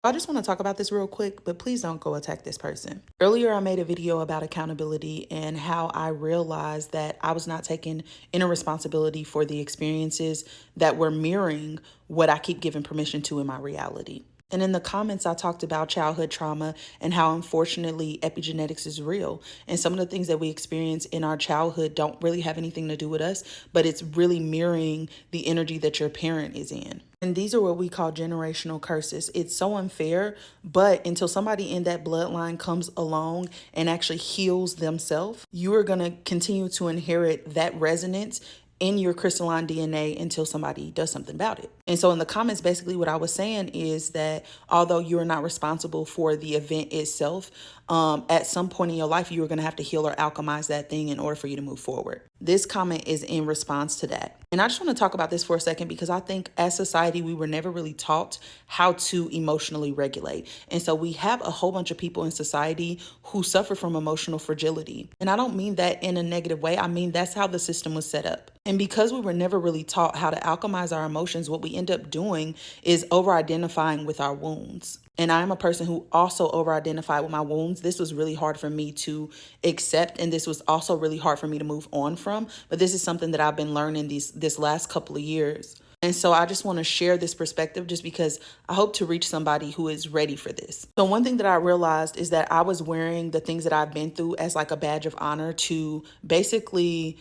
I just want to talk about this real quick, but please don't go attack this person. Earlier, I made a video about accountability and how I realized that I was not taking inner responsibility for the experiences that were mirroring what I keep giving permission to in my reality. And in the comments, I talked about childhood trauma and how unfortunately epigenetics is real. And some of the things that we experience in our childhood don't really have anything to do with us, but it's really mirroring the energy that your parent is in. And these are what we call generational curses. It's so unfair, but until somebody in that bloodline comes along and actually heals themselves, you are going to continue to inherit that resonance in your crystalline DNA until somebody does something about it. And so in the comments, basically what I was saying is that although you're not responsible for the event itself, at some point in your life, you are going to have to heal or alchemize that thing in order for you to move forward. This comment is in response to that. And I just want to talk about this for a second because I think as society, we were never really taught how to emotionally regulate. And so we have a whole bunch of people in society who suffer from emotional fragility. And I don't mean that in a negative way. I mean, that's how the system was set up. And because we were never really taught how to alchemize our emotions, what we end up doing is over-identifying with our wounds. And I am a person who also over-identified with my wounds. This was really hard for me to accept, and this was also really hard for me to move on from. But this is something that I've been learning this last couple of years. And so I just want to share this perspective just because I hope to reach somebody who is ready for this. So one thing that I realized is that I was wearing the things that I've been through as like a badge of honor to basically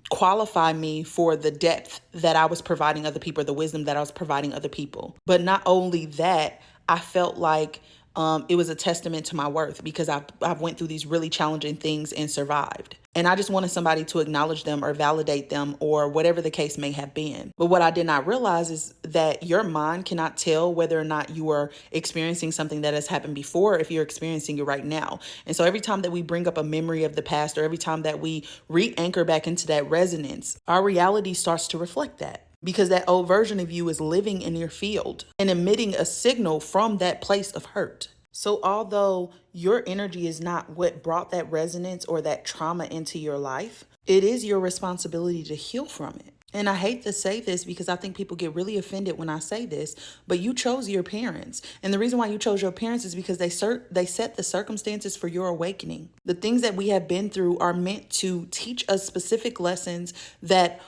qualify me for the depth that I was providing other people, the wisdom that I was providing other people. But not only that, I felt like it was a testament to my worth because I've went through these really challenging things and survived. And I just wanted somebody to acknowledge them or validate them or whatever the case may have been. But what I did not realize is that your mind cannot tell whether or not you are experiencing something that has happened before if you're experiencing it right now. And so every time that we bring up a memory of the past or every time that we re-anchor back into that resonance, our reality starts to reflect that. Because that old version of you is living in your field and emitting a signal from that place of hurt. So although your energy is not what brought that resonance or that trauma into your life, it is your responsibility to heal from it. And I hate to say this because I think people get really offended when I say this, but you chose your parents. And the reason why you chose your parents is because they set the circumstances for your awakening. The things that we have been through are meant to teach us specific lessons that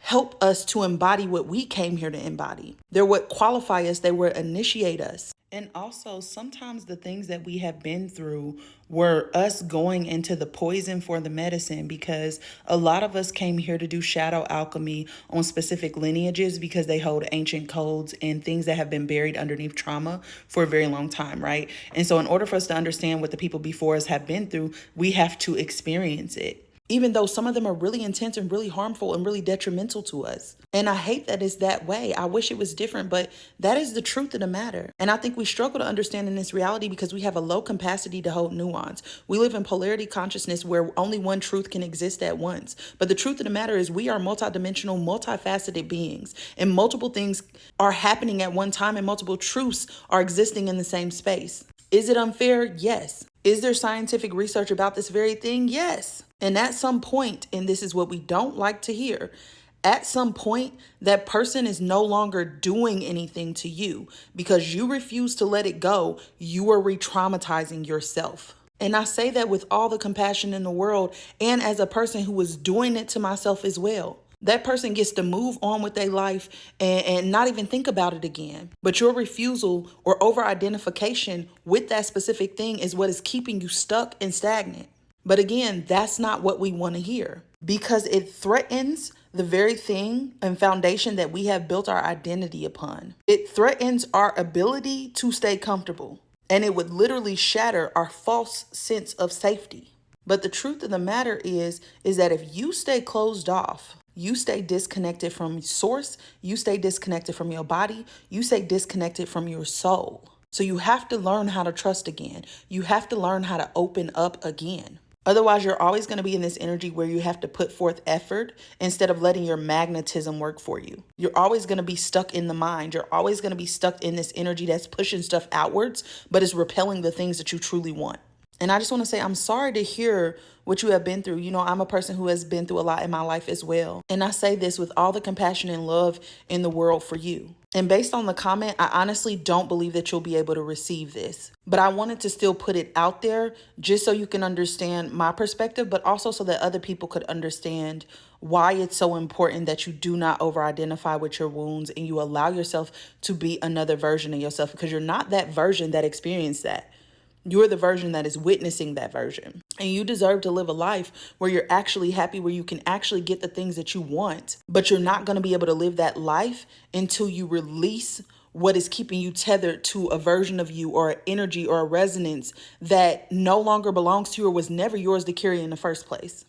help us to embody what we came here to embody. They're what qualify us, they what initiate us. And also, sometimes the things that we have been through were us going into the poison for the medicine because a lot of us came here to do shadow alchemy on specific lineages because they hold ancient codes and things that have been buried underneath trauma for a very long time, right? And so in order for us to understand what the people before us have been through, we have to experience it. Even though some of them are really intense and really harmful and really detrimental to us. And I hate that it's that way. I wish it was different, but that is the truth of the matter. And I think we struggle to understand in this reality because we have a low capacity to hold nuance. We live in polarity consciousness where only one truth can exist at once. But the truth of the matter is we are multidimensional, multifaceted beings, and multiple things are happening at one time and multiple truths are existing in the same space. Is it unfair? Yes. Is there scientific research about this very thing? Yes. And at some point, and this is what we don't like to hear, at some point, that person is no longer doing anything to you because you refuse to let it go. You are re-traumatizing yourself. And I say that with all the compassion in the world and as a person who was doing it to myself as well. That person gets to move on with their life and not even think about it again. But your refusal or over-identification with that specific thing is what is keeping you stuck and stagnant. But again, that's not what we want to hear because it threatens the very thing and foundation that we have built our identity upon. It threatens our ability to stay comfortable, and it would literally shatter our false sense of safety. But the truth of the matter is that if you stay closed off, you stay disconnected from source, you stay disconnected from your body, you stay disconnected from your soul. So you have to learn how to trust again. You have to learn how to open up again. Otherwise, you're always going to be in this energy where you have to put forth effort instead of letting your magnetism work for you. You're always going to be stuck in the mind. You're always going to be stuck in this energy that's pushing stuff outwards, but is repelling the things that you truly want. And I just want to say, I'm sorry to hear what you have been through. You know, I'm a person who has been through a lot in my life as well. And I say this with all the compassion and love in the world for you. And based on the comment, I honestly don't believe that you'll be able to receive this. But I wanted to still put it out there just so you can understand my perspective, but also so that other people could understand why it's so important that you do not over identify with your wounds and you allow yourself to be another version of yourself, because you're not that version that experienced that. You're the version that is witnessing that version. And you deserve to live a life where you're actually happy, where you can actually get the things that you want. But you're not going to be able to live that life until you release what is keeping you tethered to a version of you or an energy or a resonance that no longer belongs to you or was never yours to carry in the first place.